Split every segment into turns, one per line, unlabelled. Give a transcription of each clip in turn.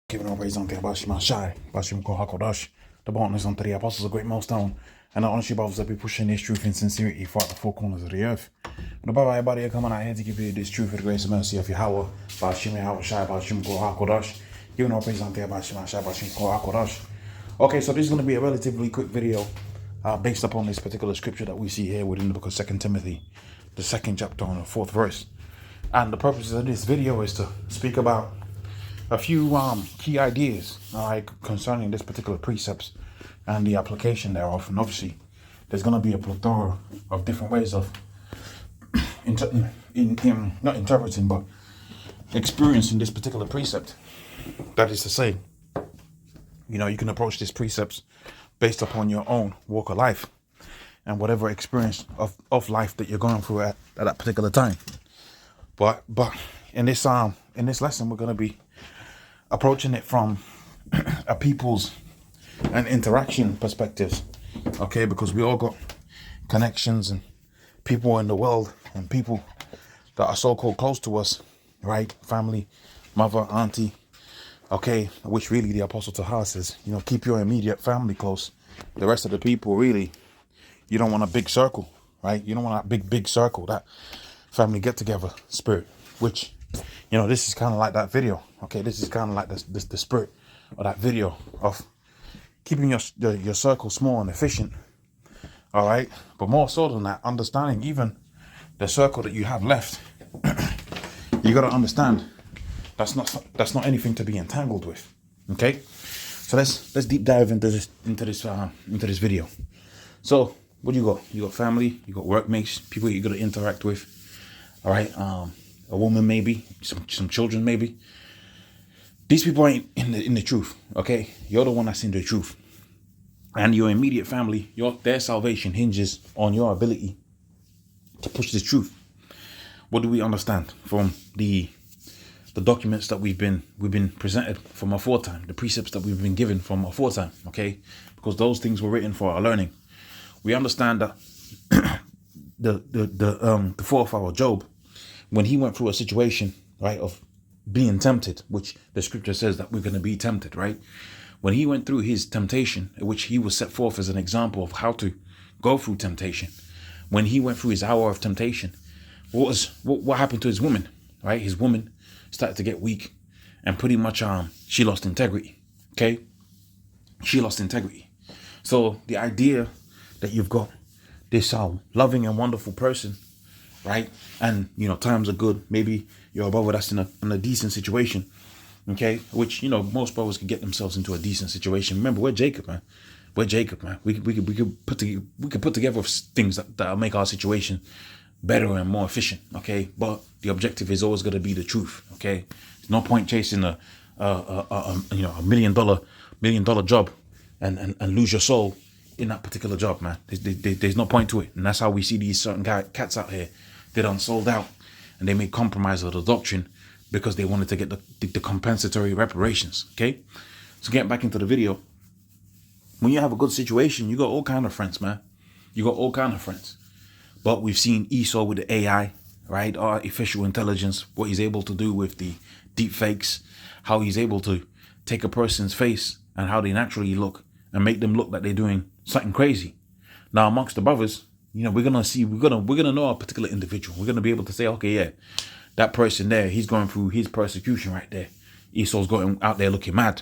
Giving all praise unto Abashima Shai, Bashim Kohakodash, the partners unto the apostles of great milestone, and the honestly brothers that be pushing this truth and sincerity throughout the four corners of the earth. And above everybody coming out here to give you this truth and the grace and mercy of Yahweh, Bashim Yahweh Shai, Bashim Kohakodash, giving all praise unto Abashima Shai, Bashim Kohakodash. Okay, so this is going to be a relatively quick video based upon this particular scripture that we see here within the book of 2 Timothy, the 2nd chapter on the 4th verse. And the purpose of this video is to speak about a few key ideas concerning this particular precepts and the application thereof. And obviously there's going to be a plethora of different ways of not interpreting but experiencing this particular precept. That is to say, you can approach these precepts based upon your own walk of life and whatever experience of life that you're going through at that particular time. But in this lesson, we're going to be approaching it from a people's and interaction perspectives, okay? Because we all got connections and people in the world and people that are so-called close to us, right? Family, mother, auntie, okay? Which really the Apostle Tahar says, keep your immediate family close. The rest of the people, really, you don't want a big circle, right? You don't want that big circle, that family get-together spirit, which this is kind of like that video. Okay, this is kind of like the spirit of that video of keeping your circle small and efficient. All right, but more so than that, understanding even the circle that you have left. You got to understand that's not anything to be entangled with. Okay, so let's deep dive into this video. So what do you got? You got family, you got workmates, people you got to interact with. All right, a woman maybe, some children maybe. These people ain't in the truth, okay? You're the one that's in the truth. And your immediate family, their salvation hinges on your ability to push the truth. What do we understand from the documents that we've been presented from aforetime, the precepts that we've been given from aforetime, okay? Because those things were written for our learning. We understand that the forefather Job, when he went through a situation, right, of being tempted, which the scripture says that we're going to be tempted, right? When he went through his temptation, which he was set forth as an example of how to go through temptation. When he went through his hour of temptation, what happened to his woman, right? His woman started to get weak and pretty much she lost integrity, okay? She lost integrity. So the idea that you've got this loving and wonderful person, right? And times are good. Maybe you're a brother that's in a decent situation, okay? Which most brothers could get themselves into a decent situation. Remember, we're Jacob, man. We're Jacob, man. We could put together things that'll make our situation better and more efficient, okay? But the objective is always going to be the truth, okay? There's no point chasing a $1 million job and lose your soul in that particular job, man. There's no point to it. And that's how we see these certain cats out here. They done sold out and they made compromise of the doctrine because they wanted to get the compensatory reparations, okay? So getting back into the video, when you have a good situation, you got all kind of friends, man. You got all kind of friends. But we've seen Esau with the AI, right? Artificial intelligence, what he's able to do with the deep fakes, how he's able to take a person's face and how they naturally look and make them look like they're doing something crazy. Now, amongst the brothers, we're gonna know a particular individual. We're gonna be able to say, okay, yeah, that person there, he's going through his persecution right there. Esau's going out there looking mad.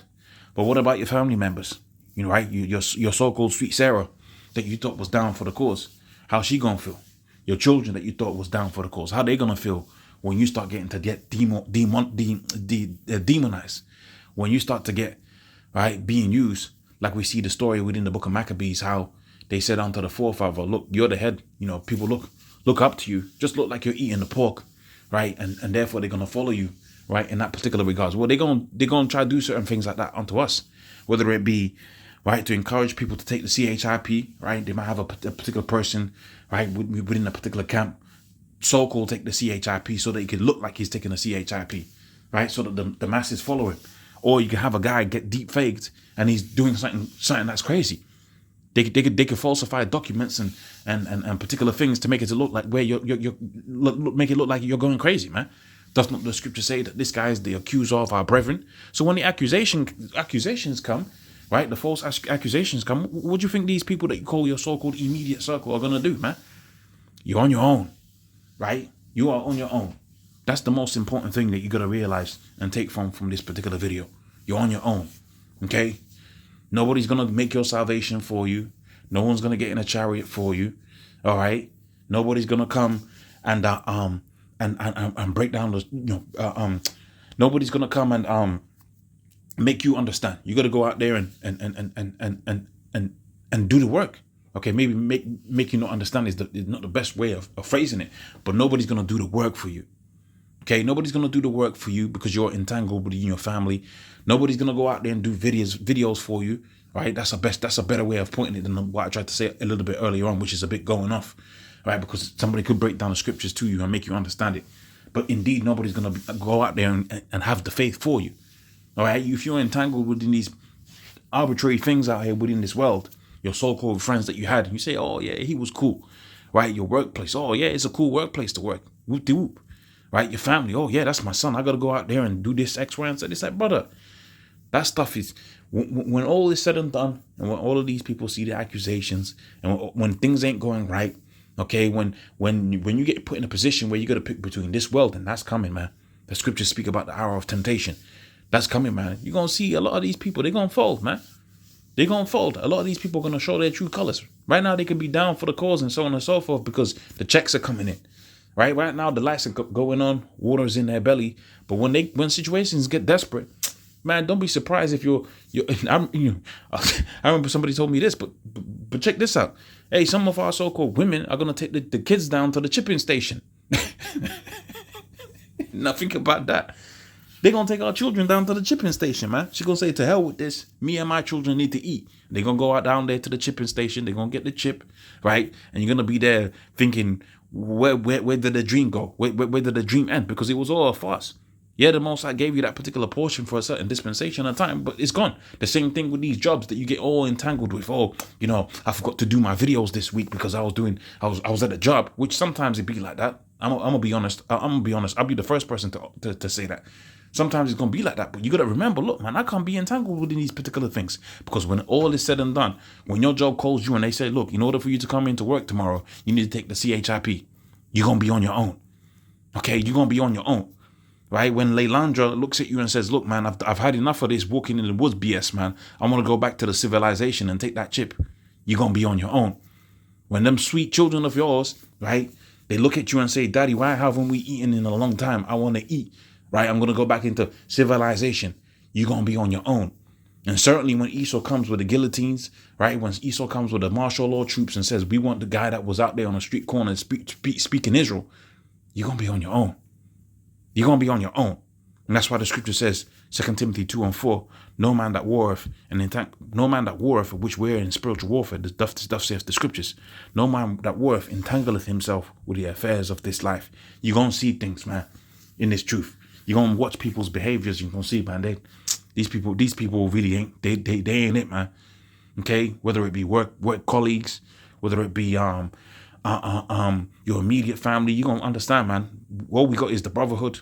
But what about your family members? Right? Your so-called sweet Sarah that you thought was down for the cause. How's she gonna feel? Your children that you thought was down for the cause. How they gonna feel when you start getting to get demonized? When you start to get being used, like we see the story within the book of Maccabees, how they said unto the forefather, look, you're the head, people look up to you, just look like you're eating the pork, right? And therefore they're going to follow you, right? In that particular regards. Well, they're going to try to do certain things like that unto us, whether it be, right, to encourage people to take the CHIP, right? They might have a particular person, right, within a particular camp, so-called take the CHIP so that he can look like he's taking a CHIP, right? So that the masses follow him. Or you can have a guy get deep faked and he's doing something that's crazy. They could falsify documents and particular things to make it to look like where make it look like you're going crazy, man. Does not the scripture say that this guy is the accuser of our brethren? So when the accusations come, right, the false accusations come, what do you think these people that you call your so-called immediate circle are going to do, man? You're on your own, right? You are on your own. That's the most important thing that you got to realize and take from this particular video. You're on your own, okay? Nobody's going to make your salvation for you. No one's going to get in a chariot for you, all right? Nobody's going to come and break down the, nobody's going to come and make you understand. You got to go out there and do the work. Okay, maybe make you not understand is not the best way of phrasing it, but nobody's going to do the work for you. Okay, nobody's going to do the work for you because you're entangled within your family. Nobody's going to go out there and do videos for you, right? That's a better way of putting it than what I tried to say a little bit earlier on, which is a bit going off, right? Because somebody could break down the scriptures to you and make you understand it. But indeed, nobody's going to go out there and have the faith for you, all right? If you're entangled within these arbitrary things out here within this world, your so-called friends that you had, and you say, oh yeah, he was cool, right? Your workplace, oh yeah, it's a cool workplace to work, whoop-de-whoop. Right, your family, oh yeah, that's my son. I got to go out there and do this X, Y, and Z. It's like, brother, that stuff is, when all is said and done, and when all of these people see the accusations, and when things ain't going right, okay, when you get put in a position where you got to pick between this world, and that's coming, man. The scriptures speak about the hour of temptation. That's coming, man. You're going to see a lot of these people, they're going to fold, man. They're going to fold. A lot of these people are going to show their true colors. Right now, they could be down for the cause and so on and so forth because the checks are coming in. Right now, the lights are going on, water's in their belly. But when situations get desperate, man, don't be surprised if you're. I remember somebody told me this, but check this out. Hey, some of our so-called women are gonna take the kids down to the chipping station. Now think about that. They're gonna take our children down to the chipping station, man. She's gonna say, to hell with this. Me and my children need to eat. They're gonna go out down there to the chipping station. They're gonna get the chip, right? And you're gonna be there thinking, where did the dream go? Where did the dream end? Because it was all a farce. Yeah, the Most High gave you that particular portion for a certain dispensation of time, but it's gone. The same thing with these jobs that you get all entangled with. Oh, I forgot to do my videos this week because I was at a job, which sometimes it be like that. I'm gonna be honest. I'll be the first person to say that. Sometimes it's gonna be like that, but you gotta remember, look, man, I can't be entangled within these particular things because when all is said and done, when your job calls you and they say, look, in order for you to come into work tomorrow, you need to take the CHIP. You're gonna be on your own. Okay, you're gonna be on your own. Right? When Leilandra looks at you and says, look, man, I've had enough of this walking in the woods BS, man. I want to go back to the civilization and take that chip. You're going to be on your own. When them sweet children of yours, right, they look at you and say, Daddy, why haven't we eaten in a long time? I want to eat, right? I'm going to go back into civilization. You're going to be on your own. And certainly when Esau comes with the guillotines, right, when Esau comes with the martial law troops and says, we want the guy that was out there on the street corner speaking Israel, you're going to be on your own. You're going to be on your own. And that's why the scripture says, 2 Timothy 2:4, no man that warreth, which we're in spiritual warfare, doth saith the scriptures. No man that warreth entangleth himself with the affairs of this life. You're going to see things, man, in this truth. You're going to watch people's behaviors. You're going to see, man, these people really ain't, they ain't it, man. Okay? Whether it be work colleagues, whether it be your immediate family, you're going to understand, man. All we got is the brotherhood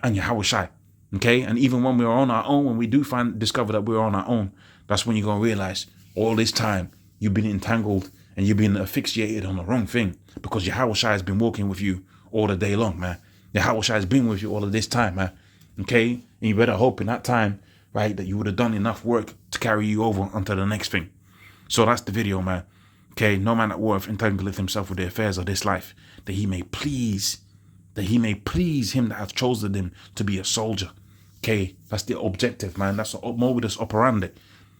and Yahweh Shai. Okay? And even when we're on our own, when we do discover that we're on our own, that's when you're going to realize all this time you've been entangled and you've been asphyxiated on the wrong thing because Yahweh Shai has been walking with you all the day long, man. Yahweh Shai has been with you all of this time, man. Okay? And you better hope in that time, right, that you would have done enough work to carry you over onto the next thing. So that's the video, man. Okay, no man that warreth entangleth himself with the affairs of this life, that he may please him that hath chosen him to be a soldier. Okay, that's the objective, man. That's the modus operandi.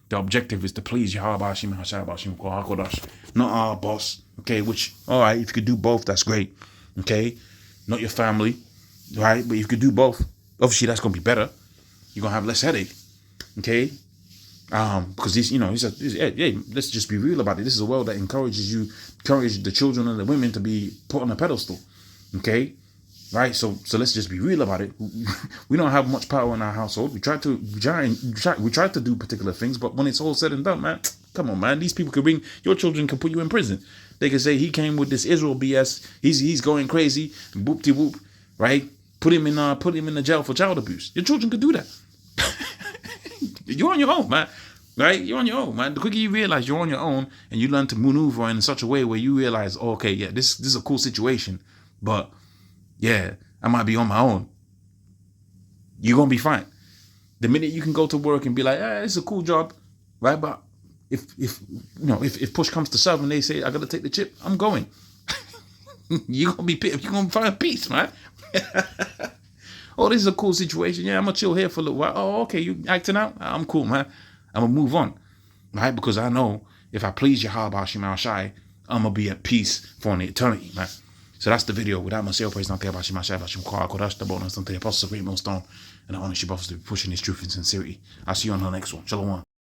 The objective is to please Yahweh Bashim Hashai Bashim Kohakodash, not our boss. Okay, which, all right, if you could do both, that's great. Okay, not your family, right? But if you could do both, obviously that's gonna be better. You're gonna have less headache. Okay. Because this, let's just be real about it. This is a world that encourages the children and the women to be put on a pedestal. Okay, right? So let's just be real about it. We don't have much power in our household. We try to do particular things, but when it's all said and done, man, come on, man. These people could bring your children, can put you in prison. They can say he came with this Israel BS. He's going crazy. Boop de whoop, right? put him in the jail for child abuse. Your children could do that. You're on your own, man. Right? You're on your own, man. The quicker you realize you're on your own and you learn to maneuver in such a way where you realize, oh, okay, yeah, this is a cool situation, but yeah, I might be on my own. You're gonna be fine. The minute you can go to work and be like, it's a cool job, right? But if push comes to shove and they say I gotta take the chip, I'm going. You're gonna find peace, man. Oh, this is a cool situation. Yeah, I'm gonna chill here for a little while. Oh, okay, you acting out? I'm cool, man. I'm gonna move on, right? Because I know if I please Yahweh Shema Shai, I'm gonna be at peace for an eternity, man. So that's the video. Without my sale praise, not care about Shema Shai, about Shema Kora, Kodash, the bonus, until the apostles of great millstone, and I honor you brothers to be pushing this truth in sincerity. I'll see you on the next one. Shalom.